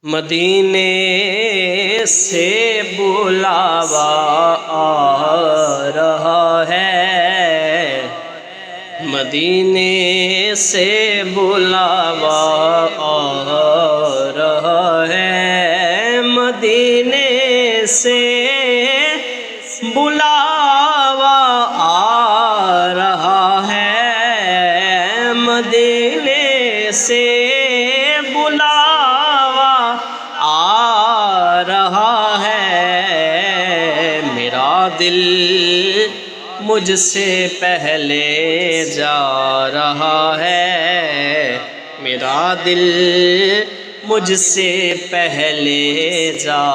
مدینے سے بلاوا آ رہا ہے، مدینے سے بلاوا آ رہا ہے، مدینے سے بلاوا آ رہا ہے، مدینے سے بلاوا آ رہا ہے۔ میرا دل مجھ سے پہلے جا رہا ہے، میرا دل مجھ سے پہلے جا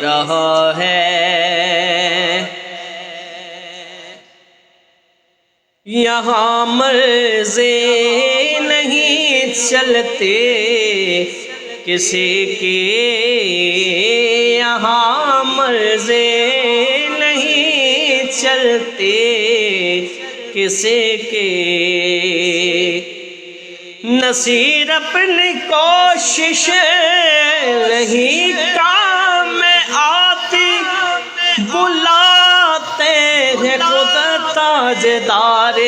رہا ہے۔ یہاں مرضے نہیں چلتے کسی کے، یہاں مرضے نہیں چلتے کسی کے، نصیر اپنی کوشش نہیں کام میں آتی، بلاتے ہیں خود تاجدار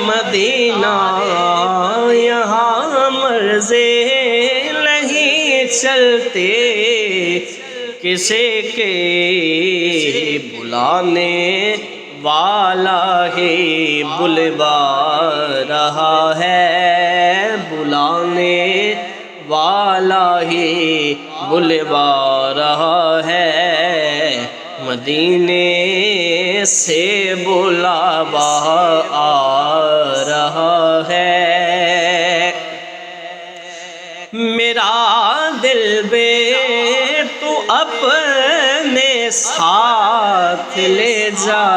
مدینہ۔ یہاں مرضے نہیں چلتے کسی کے، بلانے والا ہی بلوا رہا ہے، بلانے والا ہی بلوا رہا ہے، مدینے سے بلاوا آ رہا ہے۔ میرا دل بے تو اپنے ساتھ لے جا،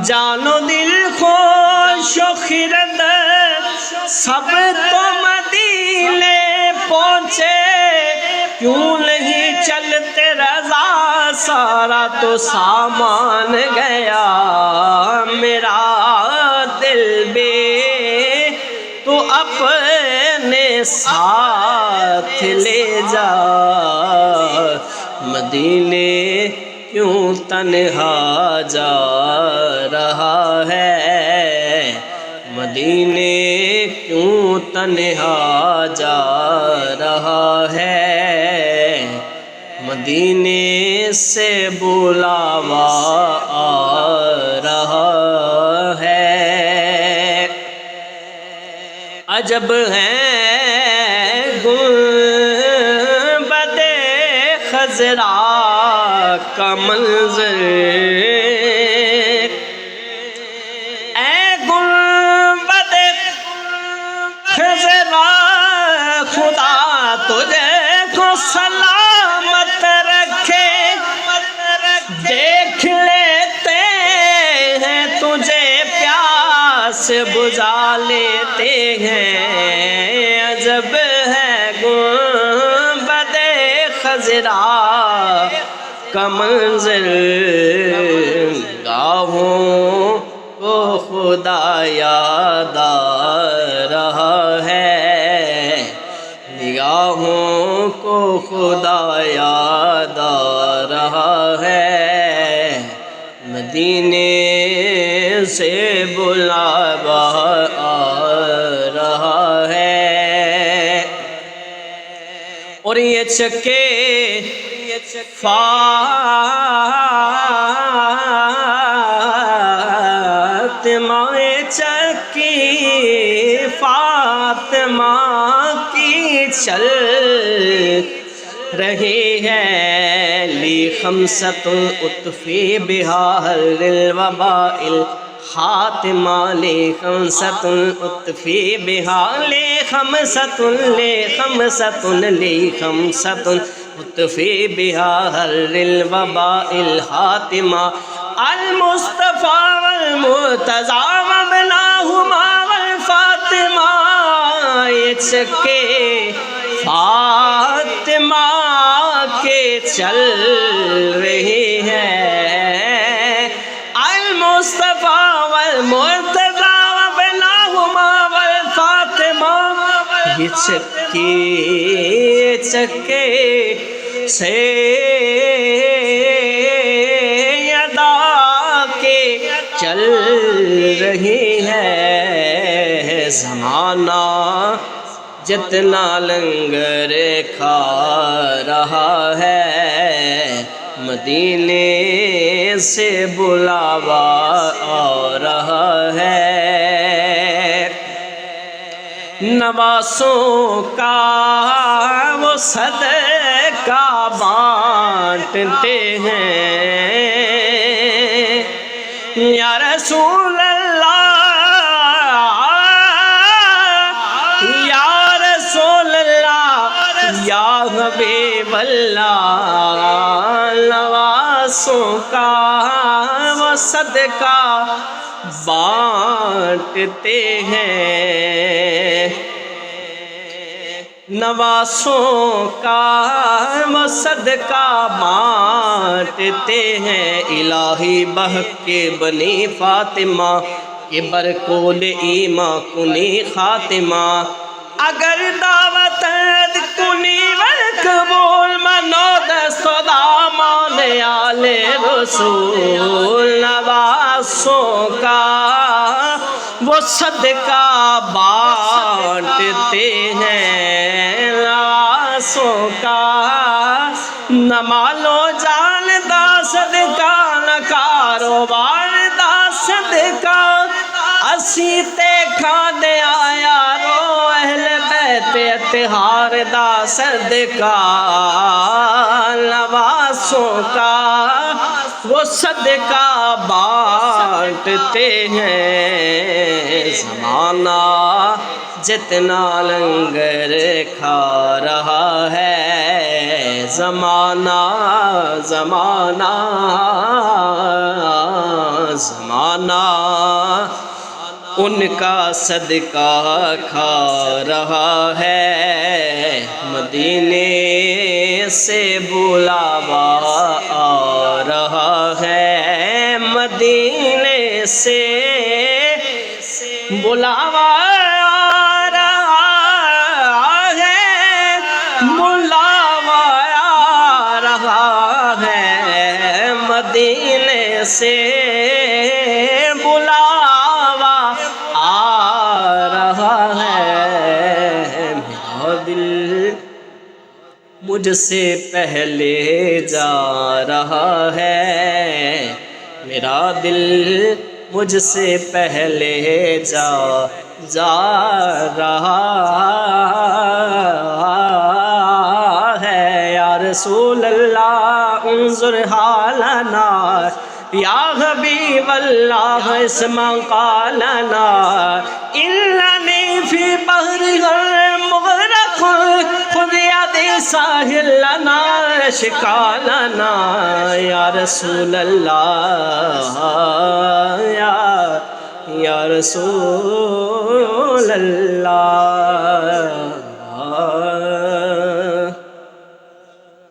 جان و دل خوش و خرد سب تو مدینے پہنچے، کیوں نہیں چلتے رضا سارا تو سامان گیا۔ میرا دل بے تو اپنے ساتھ لے جا، مدینے کیوں تنہا جا رہا ہے، مدینے کیوں تنہا جا رہا ہے، مدینے سے بلاوا آ رہا ہے۔ عجب ہے گنبد خضرا کا منظر، اے گنبد خضرا خدا تجھے کو سلامت رکھے، دیکھ لیتے ہیں تجھے پیاس بجھا لیتے ہیں۔ عجب ہے گنبد خضرا کا منظر، گاہوں کو خدا یاد آ رہا ہے، نگاہوں کو خدا یاد آ رہا ہے، مدینے سے بلاوا آ رہا ہے۔ اور یہ چکے فاطمہ چکی فاطمہ کی چل رہی ہے، لی خمسۃ اطفی بہا حر الوباء الخاتمہ، لی خمسۃ اطفی بہا، لی خمسۃ اطفی بہا حر الوباء الخاتمہ، المصطفیٰ والمرتضیٰ وابناہما والفاطمہ۔ یہ چکے فاطمہ کے چل رہی ہے، المصطفیٰ والمرتضیٰ وابناہما والفاطمہ۔ یہ چکے کی چکے سے ادا کے چل رہی ہے زمانہ جتنا لنگر کھا رہا ہے مدینے سے بلاوا آ رہا ہے نواسوں کا وہ صدقہ بانٹتے ہیں یا رسول اللہ یا رسول اللہ یا حبیب اللہ نواسوں کا وہ صدقہ بانٹتے ہیں نواسوں کا وہ صدقہ بانٹتے ہیں الہی بہک کے بنی فاطمہ کہ برکول ایماں کنی خاتمہ اگر دعوت کنی قبول منو دست و دامان آل رسول نواسوں کا وہ صدقہ بانٹتے ہیں نواسوں کا نہ مال و جان دا صدقہ نہ کاروبار دا صدقہ اسی تے کھانے آیا رو اہل بیت اتحار دا صدقہ نواسوں کا وہ صدقہ بانٹتے ہیں زمانہ جتنا لنگر کھا رہا ہے زمانہ زمانہ زمانہ ان کا صدقہ کھا رہا ہے مدینے سے بلاوا آ رہا ہے مدینے سے بلاوا آ رہا ہے بلاوا آ رہا ہے مدینے سے بلاوا آ رہا ہے میرا دل مجھ سے پہلے جا رہا ہے میرا دل مجھ سے پہلے جا رہا ہے یا رسول اللہ انظر حالنا یا حبیب اللہ اسمع قالنا اننی فی بحر مغرق خذ یدی ساحل لنا شکالنا یا رسول اللہ یا رسول اللہ